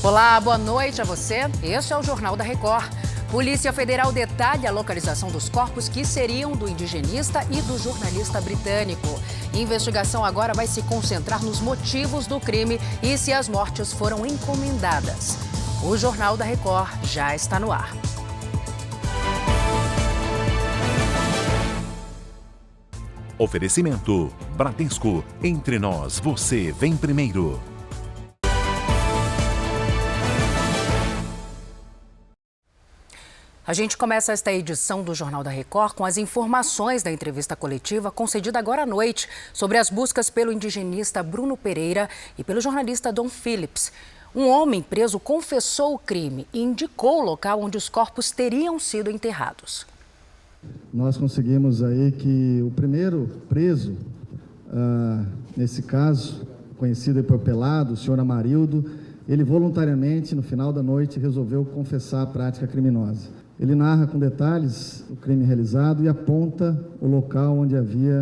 Olá, boa noite a você. Este é o Jornal da Record. Polícia Federal detalha a localização dos corpos que seriam do indigenista e do jornalista britânico. Investigação agora vai se concentrar nos motivos do crime e se as mortes foram encomendadas. O Jornal da Record já está no ar. Oferecimento Bradesco. Entre nós, você vem primeiro. A gente começa esta edição do Jornal da Record com as informações da entrevista coletiva concedida agora à noite sobre as buscas pelo indigenista Bruno Pereira e pelo jornalista Dom Phillips. Um homem preso confessou o crime e indicou o local onde os corpos teriam sido enterrados. Nós conseguimos aí que o primeiro preso, nesse caso, conhecido por Pelado, o senhor Amarildo, ele voluntariamente, no final da noite, resolveu confessar a prática criminosa. Ele narra com detalhes o crime realizado e aponta o local onde havia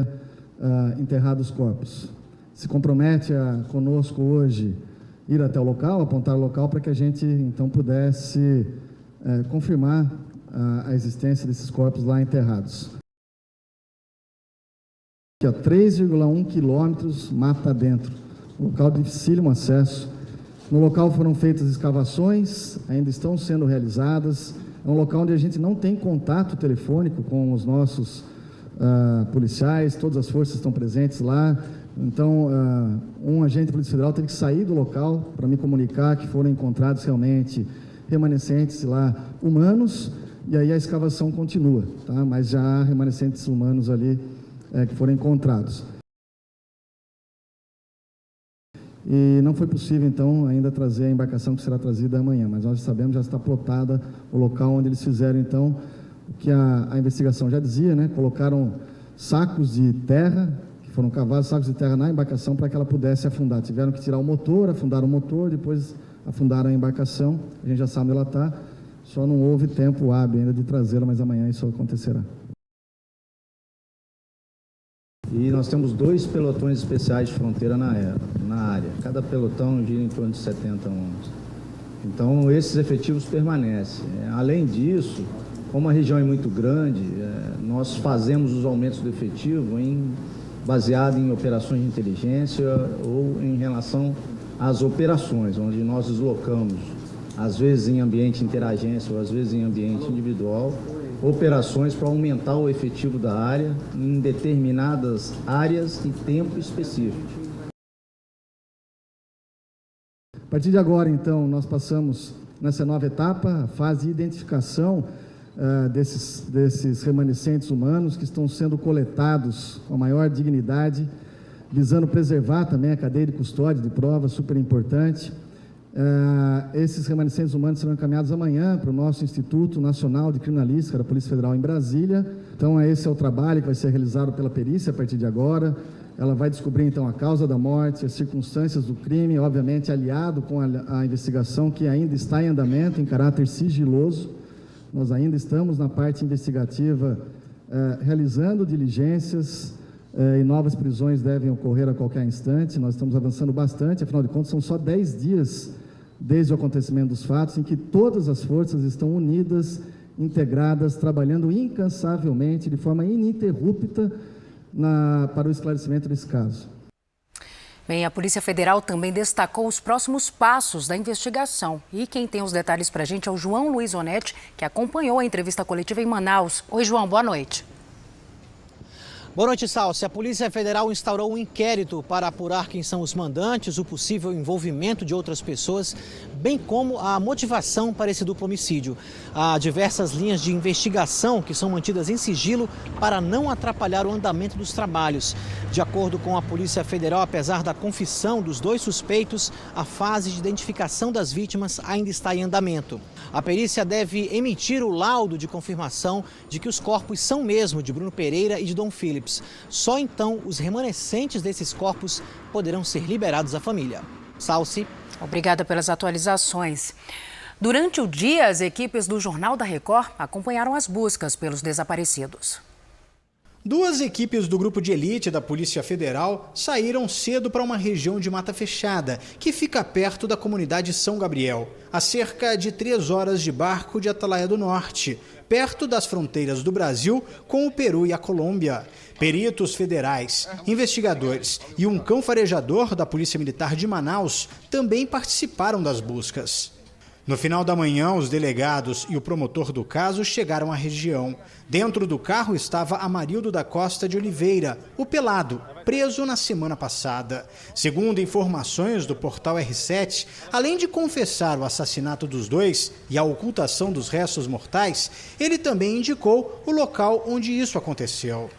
enterrado os corpos. Se compromete a conosco hoje ir até o local, apontar o local para que a gente então pudesse confirmar a existência desses corpos lá enterrados. Aqui, 3,1 quilômetros mata dentro, local de dificílimo acesso. No local foram feitas escavações, ainda estão sendo realizadas. É um local onde a gente não tem contato telefônico com os nossos policiais, todas as forças estão presentes lá. Então, um agente da Polícia Federal teve que sair do local para me comunicar que foram encontrados realmente remanescentes lá humanos, e aí a escavação continua, tá? Mas já há remanescentes humanos ali que foram encontrados. E não foi possível, então, ainda trazer a embarcação que será trazida amanhã, mas nós sabemos, já está plotada o local onde eles fizeram, então, o que a investigação já dizia, né? Colocaram sacos de terra, que foram cavados sacos de terra na embarcação para que ela pudesse afundar. Tiveram que tirar o motor, afundaram o motor, depois afundaram a embarcação, a gente já sabe onde ela está, só não houve tempo hábil ainda de trazê-la, mas amanhã isso acontecerá. E nós temos 2 pelotões especiais de fronteira na área. Cada pelotão gira em torno de 70 homens. Então, esses efetivos permanecem. Além disso, como a região é muito grande, nós fazemos os aumentos do efetivo baseado em operações de inteligência ou em relação às operações, onde nós deslocamos, às vezes em ambiente interagência ou às vezes em ambiente individual, operações para aumentar o efetivo da área em determinadas áreas e tempo específico. A partir de agora, então, nós passamos nessa nova etapa, a fase de identificação desses remanescentes humanos que estão sendo coletados com a maior dignidade, visando preservar também a cadeia de custódia de provas, super importante. Esses remanescentes humanos serão encaminhados amanhã para o nosso Instituto Nacional de Criminalística da Polícia Federal em Brasília. Então, esse é o trabalho que vai ser realizado pela perícia a partir de agora. Ela vai descobrir, então, a causa da morte, as circunstâncias do crime, obviamente aliado com a investigação que ainda está em andamento, em caráter sigiloso. Nós ainda estamos na parte investigativa realizando diligências e novas prisões devem ocorrer a qualquer instante. Nós estamos avançando bastante, afinal de contas, são só 10 dias desde o acontecimento dos fatos, em que todas as forças estão unidas, integradas, trabalhando incansavelmente, de forma ininterrupta, para o esclarecimento desse caso. Bem, a Polícia Federal também destacou os próximos passos da investigação. E quem tem os detalhes para a gente é o João Luiz Onetti, que acompanhou a entrevista coletiva em Manaus. Oi, João, boa noite. Boa noite, Salsi. A Polícia Federal instaurou um inquérito para apurar quem são os mandantes, o possível envolvimento de outras pessoas, bem como a motivação para esse duplo homicídio. Há diversas linhas de investigação que são mantidas em sigilo para não atrapalhar o andamento dos trabalhos. De acordo com a Polícia Federal, apesar da confissão dos 2 suspeitos, a fase de identificação das vítimas ainda está em andamento. A perícia deve emitir o laudo de confirmação de que os corpos são mesmo de Bruno Pereira e de Dom Phillips. Só então os remanescentes desses corpos poderão ser liberados à família. Salsi. Obrigada pelas atualizações. Durante o dia, as equipes do Jornal da Record acompanharam as buscas pelos desaparecidos. Duas equipes do grupo de elite da Polícia Federal saíram cedo para uma região de mata fechada, que fica perto da comunidade São Gabriel, a cerca de 3 horas de barco de Atalaia do Norte, perto das fronteiras do Brasil com o Peru e a Colômbia. Peritos federais, investigadores e um cão farejador da Polícia Militar de Manaus também participaram das buscas. No final da manhã, os delegados e o promotor do caso chegaram à região. Dentro do carro estava Amarildo da Costa de Oliveira, o Pelado, preso na semana passada. Segundo informações do portal R7, além de confessar o assassinato dos dois e a ocultação dos restos mortais, ele também indicou o local onde isso aconteceu.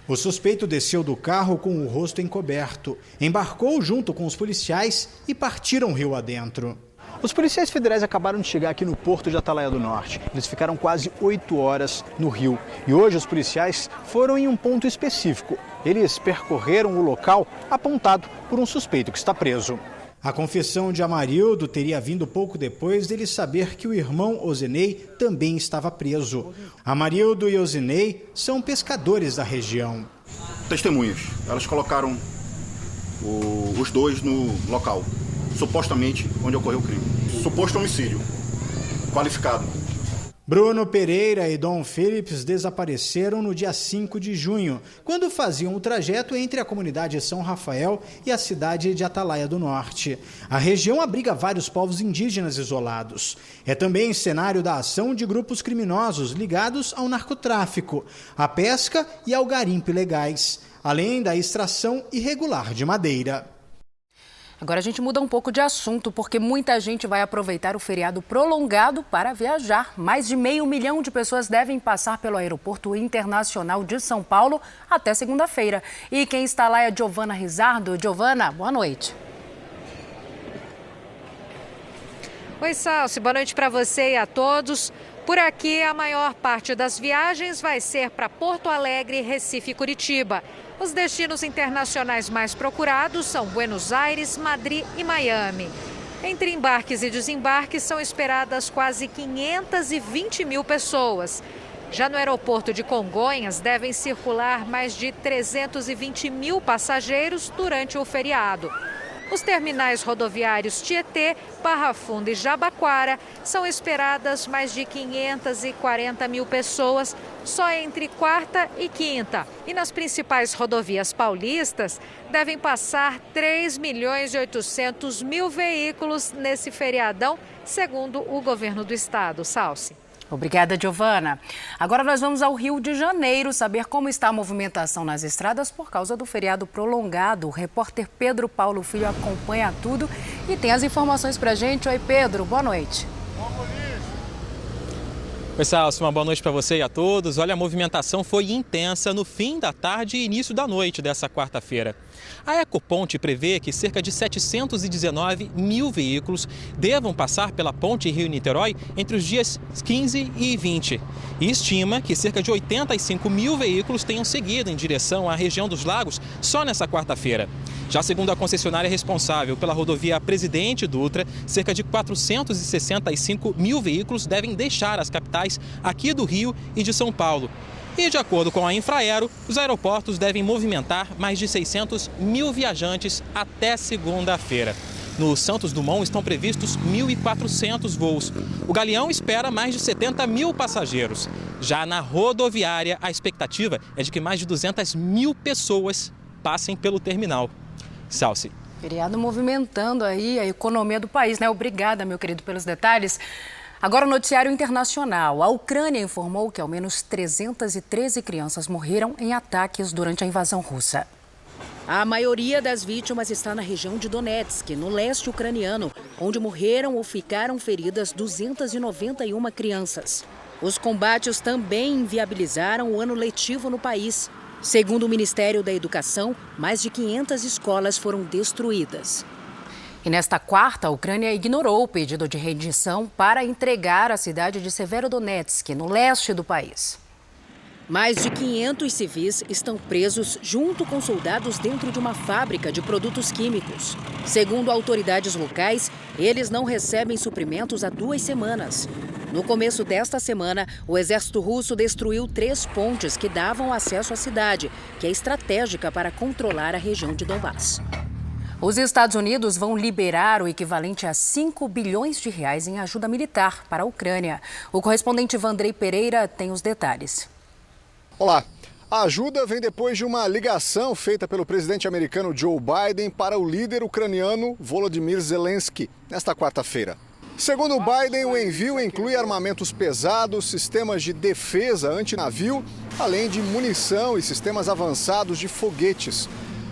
O suspeito desceu do carro com o rosto encoberto, embarcou junto com os policiais e partiram rio adentro. Os policiais federais acabaram de chegar aqui no porto de Atalaia do Norte. Eles ficaram quase 8 horas no rio. E hoje os policiais foram em um ponto específico. Eles percorreram o local apontado por um suspeito que está preso. A confissão de Amarildo teria vindo pouco depois dele saber que o irmão Ozenei também estava preso. Amarildo e Ozenei são pescadores da região. Testemunhas, elas colocaram os dois no local, supostamente onde ocorreu o crime. Suposto homicídio, qualificado. Bruno Pereira e Dom Phillips desapareceram no dia 5 de junho, quando faziam o trajeto entre a comunidade São Rafael e a cidade de Atalaia do Norte. A região abriga vários povos indígenas isolados. É também cenário da ação de grupos criminosos ligados ao narcotráfico, à pesca e ao garimpo ilegais, além da extração irregular de madeira. Agora a gente muda um pouco de assunto, porque muita gente vai aproveitar o feriado prolongado para viajar. Mais de 500 mil de pessoas devem passar pelo Aeroporto Internacional de São Paulo até segunda-feira. E quem está lá é a Giovana Rizardo. Giovana, boa noite. Oi, Salsi, boa noite para você e a todos. Por aqui, a maior parte das viagens vai ser para Porto Alegre, Recife e Curitiba. Os destinos internacionais mais procurados são Buenos Aires, Madrid e Miami. Entre embarques e desembarques são esperadas quase 520 mil pessoas. Já no aeroporto de Congonhas, devem circular mais de 320 mil passageiros durante o feriado. Os terminais rodoviários Tietê, Barra Funda e Jabaquara são esperadas mais de 540 mil pessoas só entre quarta e quinta. E nas principais rodovias paulistas devem passar 3.800.000 veículos nesse feriadão, segundo o governo do estado. Salsi. Obrigada, Giovana. Agora nós vamos ao Rio de Janeiro saber como está a movimentação nas estradas por causa do feriado prolongado. O repórter Pedro Paulo Filho acompanha tudo e tem as informações pra gente. Oi, Pedro, boa noite. Oi, Salso, uma boa noite para você e a todos. Olha, a movimentação foi intensa no fim da tarde e início da noite dessa quarta-feira. A Ecoponte prevê que cerca de 719 mil veículos devam passar pela ponte Rio-Niterói entre os dias 15 e 20. E estima que cerca de 85 mil veículos tenham seguido em direção à região dos Lagos só nessa quarta-feira. Já segundo a concessionária responsável pela rodovia Presidente Dutra, cerca de 465 mil veículos devem deixar as capitais aqui do Rio e de São Paulo. E, de acordo com a Infraero, os aeroportos devem movimentar mais de 600 mil viajantes até segunda-feira. No Santos Dumont estão previstos 1.400 voos. O Galeão espera mais de 70 mil passageiros. Já na rodoviária, a expectativa é de que mais de 200 mil pessoas passem pelo terminal. Salsi. Feriado movimentando aí a economia do país, né? Obrigada, meu querido, pelos detalhes. Agora, o noticiário internacional. A Ucrânia informou que ao menos 313 crianças morreram em ataques durante a invasão russa. A maioria das vítimas está na região de Donetsk, no leste ucraniano, onde morreram ou ficaram feridas 291 crianças. Os combates também inviabilizaram o ano letivo no país. Segundo o Ministério da Educação, mais de 500 escolas foram destruídas. E nesta quarta, a Ucrânia ignorou o pedido de rendição para entregar a cidade de Severodonetsk, no leste do país. Mais de 500 civis estão presos junto com soldados dentro de uma fábrica de produtos químicos. Segundo autoridades locais, eles não recebem suprimentos há 2 semanas. No começo desta semana, o exército russo destruiu 3 pontes que davam acesso à cidade, que é estratégica para controlar a região de Donbass. Os Estados Unidos vão liberar o equivalente a 5 bilhões de reais em ajuda militar para a Ucrânia. O correspondente Vandrei Pereira tem os detalhes. Olá. A ajuda vem depois de uma ligação feita pelo presidente americano Joe Biden para o líder ucraniano Volodymyr Zelensky nesta quarta-feira. Segundo Biden, o envio inclui armamentos pesados, sistemas de defesa antinavio, além de munição e sistemas avançados de foguetes.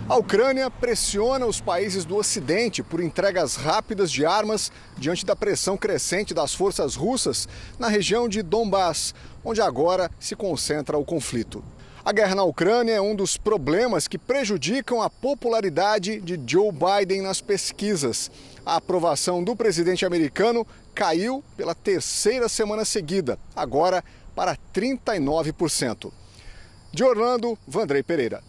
A Ucrânia pressiona os países do Ocidente por entregas rápidas de armas diante da pressão crescente das forças russas na região de Donbass, onde agora se concentra o conflito. A guerra na Ucrânia é um dos problemas que prejudicam a popularidade de Joe Biden nas pesquisas. A aprovação do presidente americano caiu pela 3ª semana seguida, agora para 39%. De Orlando, Vandrei Pereira.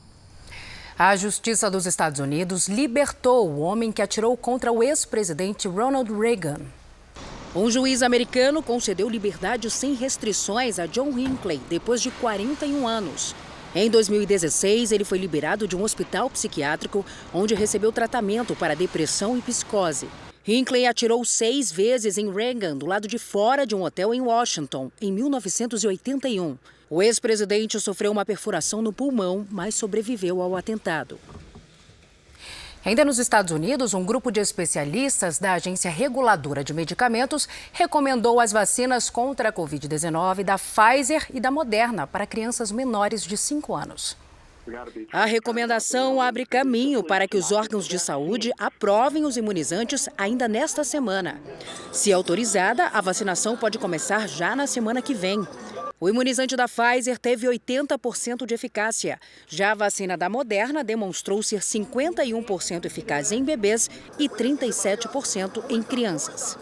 A Justiça dos Estados Unidos libertou o homem que atirou contra o ex-presidente Ronald Reagan. Um juiz americano concedeu liberdade sem restrições a John Hinckley depois de 41 anos. Em 2016, ele foi liberado de um hospital psiquiátrico onde recebeu tratamento para depressão e psicose. Hinckley atirou 6 vezes em Reagan do lado de fora de um hotel em Washington, em 1981. O ex-presidente sofreu uma perfuração no pulmão, mas sobreviveu ao atentado. Ainda nos Estados Unidos, um grupo de especialistas da Agência Reguladora de Medicamentos recomendou as vacinas contra a Covid-19 da Pfizer e da Moderna para crianças menores de 5 anos. A recomendação abre caminho para que os órgãos de saúde aprovem os imunizantes ainda nesta semana. Se autorizada, a vacinação pode começar já na semana que vem. O imunizante da Pfizer teve 80% de eficácia. Já a vacina da Moderna demonstrou ser 51% eficaz em bebês e 37% em crianças.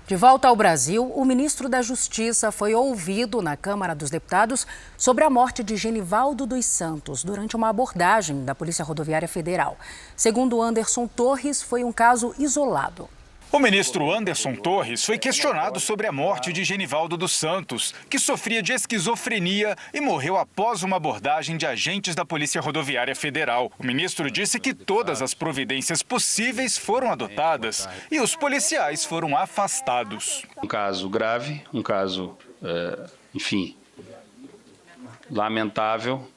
De volta ao Brasil, o ministro da Justiça foi ouvido na Câmara dos Deputados sobre a morte de Genivaldo dos Santos durante uma abordagem da Polícia Rodoviária Federal. Segundo Anderson Torres, foi um caso isolado. O ministro Anderson Torres foi questionado sobre a morte de Genivaldo dos Santos, que sofria de esquizofrenia e morreu após uma abordagem de agentes da Polícia Rodoviária Federal. O ministro disse que todas as providências possíveis foram adotadas e os policiais foram afastados. Um caso grave, um caso, lamentável,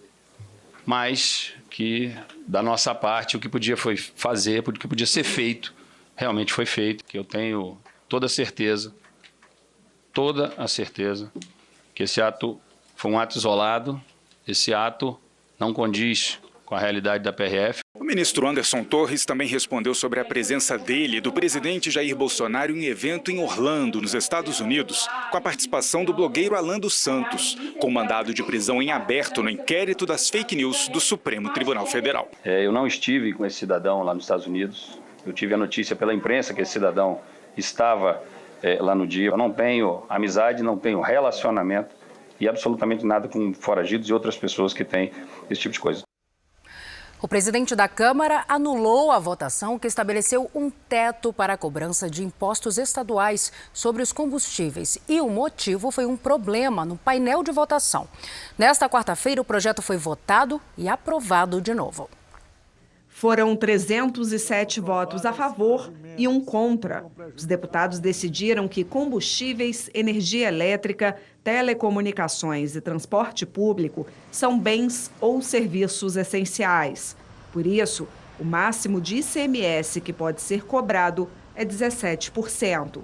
mas que da nossa parte o que podia fazer, o que podia ser feito, realmente foi feito, que eu tenho toda a certeza que esse ato foi um ato isolado, esse ato não condiz com a realidade da PRF. O ministro Anderson Torres também respondeu sobre a presença dele e do presidente Jair Bolsonaro em evento em Orlando, nos Estados Unidos, com a participação do blogueiro Alan dos Santos, com mandado de prisão em aberto no inquérito das fake news do Supremo Tribunal Federal. Eu não estive com esse cidadão lá nos Estados Unidos. Eu tive a notícia pela imprensa que esse cidadão estava lá no dia. Eu não tenho amizade, não tenho relacionamento e absolutamente nada com foragidos e outras pessoas que têm esse tipo de coisa. O presidente da Câmara anulou a votação que estabeleceu um teto para a cobrança de impostos estaduais sobre os combustíveis. E o motivo foi um problema no painel de votação. Nesta quarta-feira, o projeto foi votado e aprovado de novo. Foram 307 votos a favor e 1 contra. Os deputados decidiram que combustíveis, energia elétrica, telecomunicações e transporte público são bens ou serviços essenciais. Por isso, o máximo de ICMS que pode ser cobrado é 17%.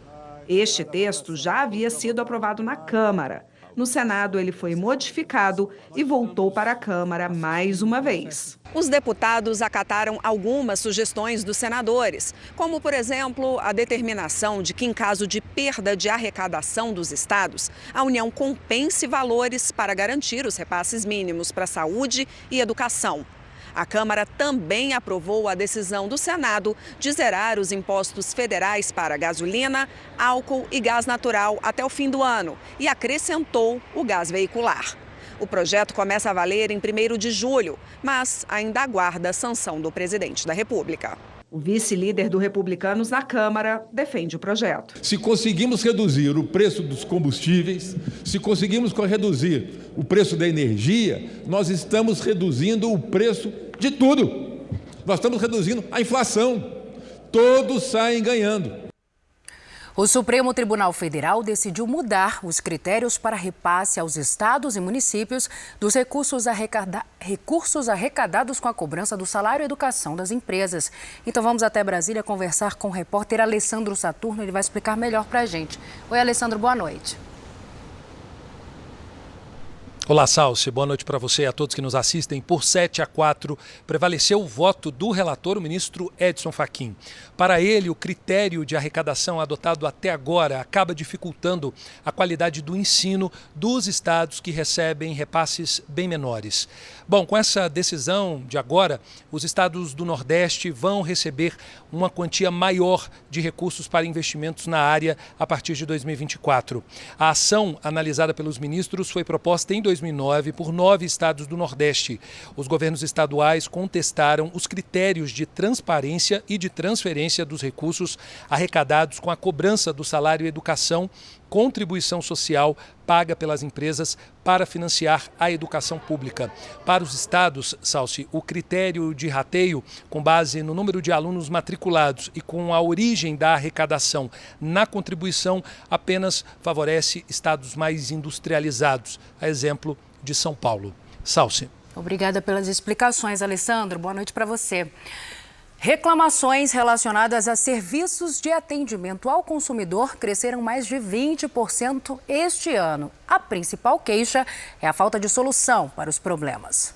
Este texto já havia sido aprovado na Câmara. No Senado, ele foi modificado e voltou para a Câmara mais uma vez. Os deputados acataram algumas sugestões dos senadores, como, por exemplo, a determinação de que, em caso de perda de arrecadação dos estados, a União compense valores para garantir os repasses mínimos para saúde e educação. A Câmara também aprovou a decisão do Senado de zerar os impostos federais para gasolina, álcool e gás natural até o fim do ano e acrescentou o gás veicular. O projeto começa a valer em 1º de julho, mas ainda aguarda a sanção do presidente da República. O vice-líder do Republicanos na Câmara defende o projeto. Se conseguimos reduzir o preço dos combustíveis, se conseguimos reduzir o preço da energia, nós estamos reduzindo o preço de tudo. Nós estamos reduzindo a inflação. Todos saem ganhando. O Supremo Tribunal Federal decidiu mudar os critérios para repasse aos estados e municípios dos recursos arrecadados com a cobrança do salário e educação das empresas. Então vamos até Brasília conversar com o repórter Alessandro Saturno, ele vai explicar melhor para a gente. Oi, Alessandro, boa noite. Olá, Salsi. Boa noite para você e a todos que nos assistem. Por 7-4, prevaleceu o voto do relator, o ministro Edson Fachin. Para ele, o critério de arrecadação adotado até agora acaba dificultando a qualidade do ensino dos estados que recebem repasses bem menores. Bom, com essa decisão de agora, os estados do Nordeste vão receber uma quantia maior de recursos para investimentos na área a partir de 2024. A ação analisada pelos ministros foi proposta em 2009 por 9 estados do Nordeste. Os governos estaduais contestaram os critérios de transparência e de transferência dos recursos arrecadados com a cobrança do salário e educação, contribuição social paga pelas empresas para financiar a educação pública. Para os estados, Salsi, o critério de rateio, com base no número de alunos matriculados e com a origem da arrecadação na contribuição, apenas favorece estados mais industrializados, a exemplo de São Paulo. Salsi. Obrigada pelas explicações, Alessandro. Boa noite para você. Reclamações relacionadas a serviços de atendimento ao consumidor cresceram mais de 20% este ano. A principal queixa é a falta de solução para os problemas.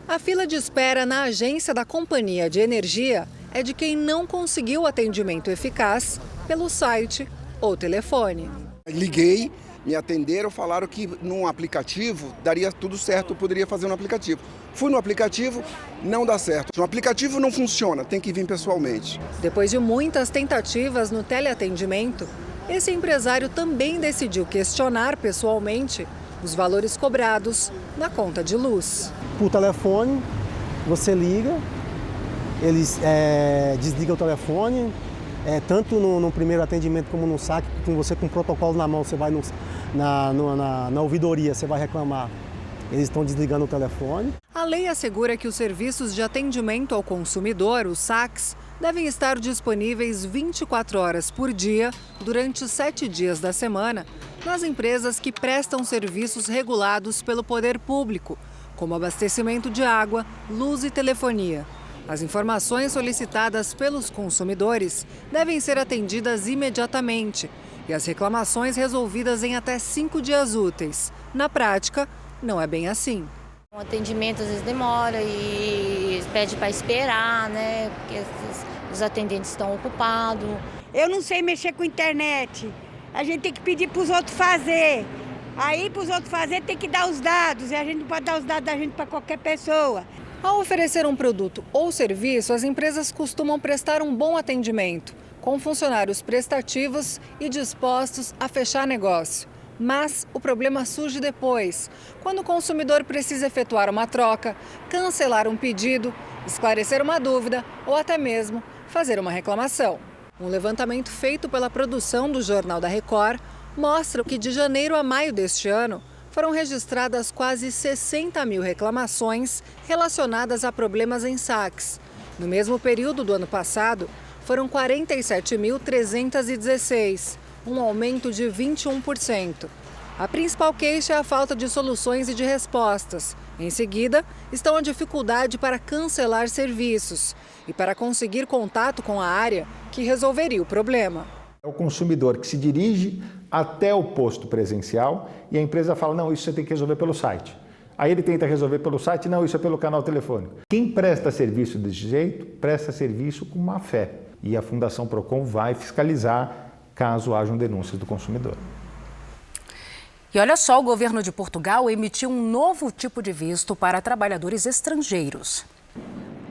A fila de espera na agência da companhia de energia é de quem não conseguiu atendimento eficaz pelo site ou telefone. Liguei, me atenderam, falaram que num aplicativo daria tudo certo, eu poderia fazer no aplicativo. Fui no aplicativo, não dá certo. No aplicativo não funciona, tem que vir pessoalmente. Depois de muitas tentativas no teleatendimento, esse empresário também decidiu questionar pessoalmente os valores cobrados na conta de luz. Por telefone, você liga, eles desligam o telefone, tanto no primeiro atendimento como no saque, com você com o protocolo na mão, você vai na ouvidoria, você vai reclamar. Eles estão desligando o telefone. A lei assegura que os serviços de atendimento ao consumidor, os SACs, devem estar disponíveis 24 horas por dia, durante 7 dias da semana, nas empresas que prestam serviços regulados pelo poder público, como abastecimento de água, luz e telefonia. As informações solicitadas pelos consumidores devem ser atendidas imediatamente e as reclamações resolvidas em até 5 dias úteis. Na prática, não é bem assim. O atendimento às vezes demora e pede para esperar, né? Porque os atendentes estão ocupados. Eu não sei mexer com internet. A gente tem que pedir para os outros fazer. Aí para os outros fazer tem que dar os dados e a gente não pode dar os dados da gente para qualquer pessoa. Ao oferecer um produto ou serviço, as empresas costumam prestar um bom atendimento, com funcionários prestativos e dispostos a fechar negócio. Mas o problema surge depois, quando o consumidor precisa efetuar uma troca, cancelar um pedido, esclarecer uma dúvida ou até mesmo fazer uma reclamação. Um levantamento feito pela produção do Jornal da Record mostra que de janeiro a maio deste ano foram registradas quase 60 mil reclamações relacionadas a problemas em saques. No mesmo período do ano passado, foram 47.316. Um aumento de 21%. A principal queixa é a falta de soluções e de respostas. Em seguida, estão a dificuldade para cancelar serviços e para conseguir contato com a área que resolveria o problema. É o consumidor que se dirige até o posto presencial e a empresa fala, não, isso você tem que resolver pelo site. Aí ele tenta resolver pelo site, não, isso é pelo canal telefônico. Quem presta serviço desse jeito, presta serviço com má fé. E a Fundação Procon vai fiscalizar caso hajam denúncias do consumidor. E olha só, o governo de Portugal emitiu um novo tipo de visto para trabalhadores estrangeiros.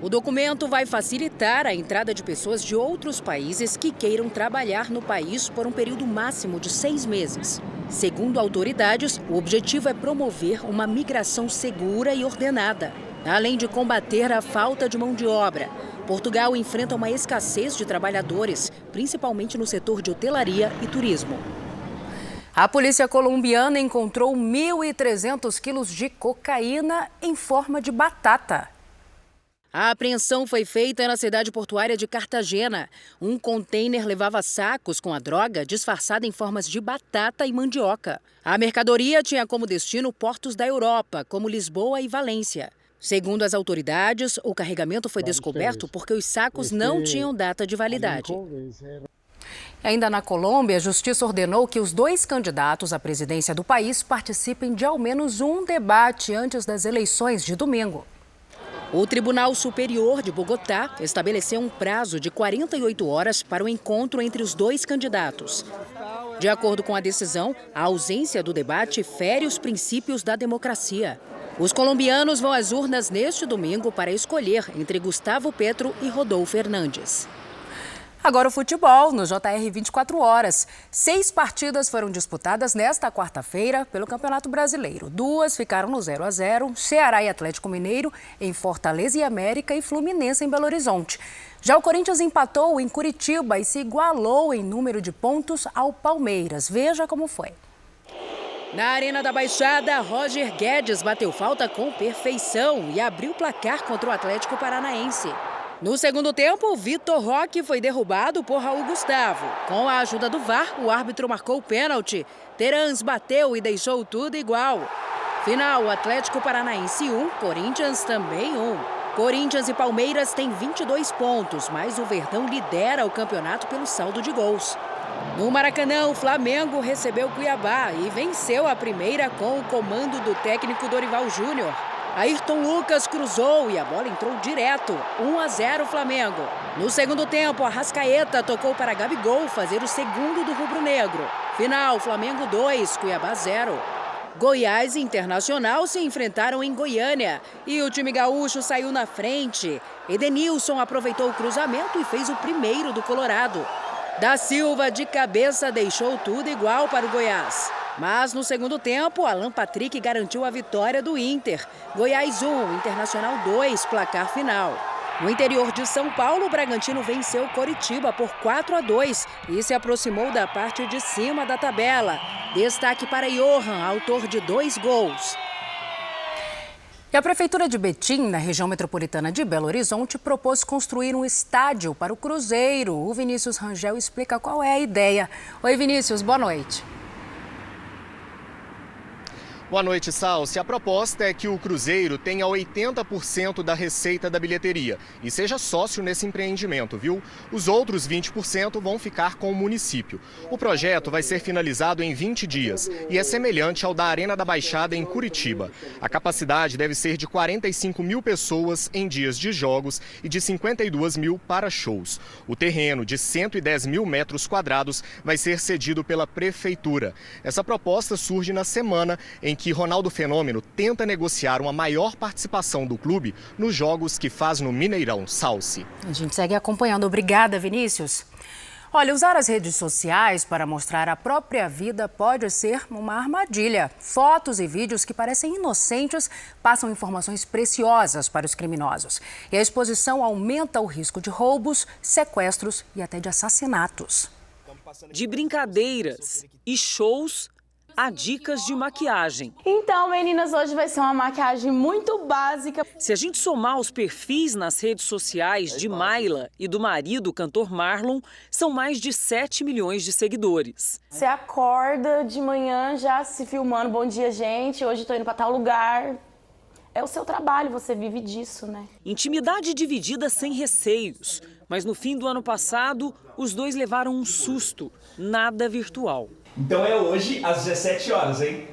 O documento vai facilitar a entrada de pessoas de outros países que queiram trabalhar no país por um período máximo de 6 meses. Segundo autoridades, o objetivo é promover uma migração segura e ordenada. além de combater a falta de mão de obra. Portugal enfrenta uma escassez de trabalhadores, principalmente no setor de hotelaria e turismo. A polícia colombiana encontrou 1.300 quilos de cocaína em forma de batata. A apreensão foi feita na cidade portuária de Cartagena. Um container levava sacos com a droga disfarçada em formas de batata e mandioca. A mercadoria tinha como destino portos da Europa, como Lisboa e Valência. Segundo as autoridades, o carregamento foi descoberto porque os sacos não tinham data de validade. Ainda na Colômbia, a Justiça ordenou que os 2 candidatos à presidência do país participem de ao menos um debate antes das eleições de domingo. O Tribunal Superior de Bogotá estabeleceu um prazo de 48 horas para o encontro entre os 2 candidatos. De acordo com a decisão, a ausência do debate fere os princípios da democracia. Os colombianos vão às urnas neste domingo para escolher entre Gustavo Petro e Rodolfo Hernández. Agora o futebol, no JR 24 horas. 6 partidas foram disputadas nesta quarta-feira pelo Campeonato Brasileiro. 2 ficaram no 0-0, Ceará e Atlético Mineiro em Fortaleza e América e Fluminense em Belo Horizonte. Já o Corinthians empatou em Curitiba e se igualou em número de pontos ao Palmeiras. Veja como foi. Na Arena da Baixada, Roger Guedes bateu falta com perfeição e abriu o placar contra o Atlético Paranaense. No segundo tempo, Vitor Roque foi derrubado por Raul Gustavo. Com a ajuda do VAR, o árbitro marcou o pênalti. Terans bateu e deixou tudo igual. Final, Atlético Paranaense 1, Corinthians também 1. Corinthians e Palmeiras têm 22 pontos, mas o Verdão lidera o campeonato pelo saldo de gols. No Maracanã, o Flamengo recebeu Cuiabá e venceu a primeira com o comando do técnico Dorival Júnior. Ayrton Lucas cruzou e a bola entrou direto. 1-0 Flamengo. No segundo tempo, Arrascaeta tocou para Gabigol fazer o segundo do rubro-negro. Final, Flamengo 2, Cuiabá 0. Goiás e Internacional se enfrentaram em Goiânia e o time gaúcho saiu na frente. Edenilson aproveitou o cruzamento e fez o primeiro do Colorado. Da Silva, de cabeça, deixou tudo igual para o Goiás. Mas no segundo tempo, Alan Patrick garantiu a vitória do Inter. Goiás 1, Internacional 2, placar final. No interior de São Paulo, o Bragantino venceu Coritiba por 4-2 e se aproximou da parte de cima da tabela. Destaque para Johan, autor de 2 gols. E a Prefeitura de Betim, na região metropolitana de Belo Horizonte, propôs construir um estádio para o Cruzeiro. O Vinícius Rangel explica qual é a ideia. Oi, Vinícius, boa noite. Boa noite, Salsi. A proposta é que o Cruzeiro tenha 80% da receita da bilheteria e seja sócio nesse empreendimento, viu? Os outros 20% vão ficar com o município. O projeto vai ser finalizado em 20 dias e é semelhante ao da Arena da Baixada em Curitiba. A capacidade deve ser de 45 mil pessoas em dias de jogos e de 52 mil para shows. O terreno, de 110 mil metros quadrados, vai ser cedido pela Prefeitura. Essa proposta surge na semana em que Ronaldo Fenômeno tenta negociar uma maior participação do clube nos jogos que faz no Mineirão. Salsi. A gente segue acompanhando. Obrigada, Vinícius. Olha, usar as redes sociais para mostrar a própria vida pode ser uma armadilha. Fotos e vídeos que parecem inocentes passam informações preciosas para os criminosos. E a exposição aumenta o risco de roubos, sequestros e até de assassinatos. De brincadeiras e shows a dicas de maquiagem. Então, meninas, hoje vai ser uma maquiagem muito básica. Se a gente somar os perfis nas redes sociais de Mayla e do marido, o cantor Marlon, são mais de 7 milhões de seguidores. Você acorda de manhã já se filmando, bom dia, gente, hoje tô indo para tal lugar. É o seu trabalho, você vive disso, né? Intimidade dividida sem receios. Mas no fim do ano passado, os dois levaram um susto, nada virtual. Então é hoje às 17 horas, hein?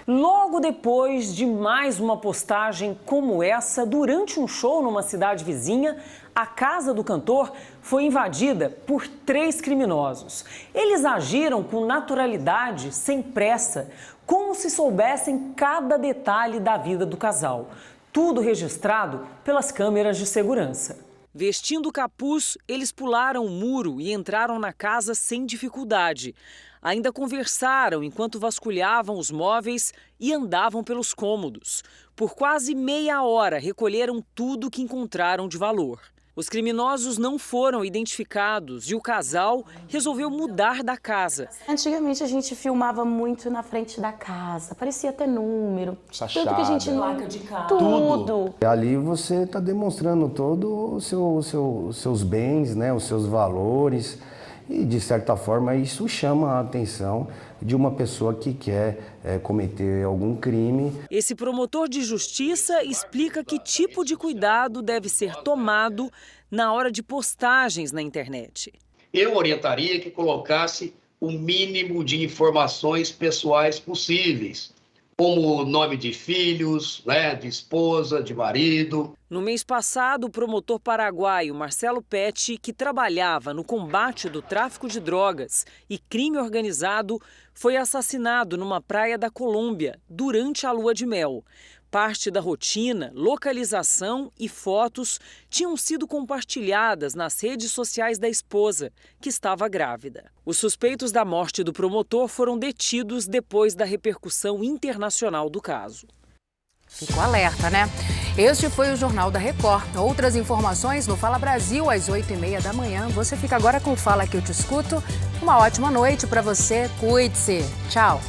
Logo depois de mais uma postagem como essa, durante um show numa cidade vizinha, a casa do cantor foi invadida por 3 criminosos. Eles agiram com naturalidade, sem pressa, como se soubessem cada detalhe da vida do casal. Tudo registrado pelas câmeras de segurança. Vestindo capuz, eles pularam o muro e entraram na casa sem dificuldade. Ainda conversaram enquanto vasculhavam os móveis e andavam pelos cômodos. Por quase meia hora, recolheram tudo que encontraram de valor. Os criminosos não foram identificados e o casal resolveu mudar da casa. Antigamente a gente filmava muito na frente da casa, aparecia até número, tudo que a gente placa de carro. Tudo. Ali você está demonstrando todos os seus bens, né, os seus valores e de certa forma isso chama a atenção de uma pessoa que quer cometer algum crime. Esse promotor de justiça explica que tipo de cuidado deve ser tomado na hora de postagens na internet. Eu orientaria que colocasse o mínimo de informações pessoais possíveis, como o nome de filhos, né, de esposa, de marido. No mês passado, o promotor paraguaio Marcelo Pet, que trabalhava no combate do tráfico de drogas e crime organizado, foi assassinado numa praia da Colômbia durante a lua de mel. Parte da rotina, localização e fotos tinham sido compartilhadas nas redes sociais da esposa, que estava grávida. Os suspeitos da morte do promotor foram detidos depois da repercussão internacional do caso. Ficou alerta, né? Este foi o Jornal da Record. Outras informações no Fala Brasil às 8h30 da manhã. Você fica agora com o Fala Que Eu Te Escuto. Uma ótima noite para você. Cuide-se. Tchau.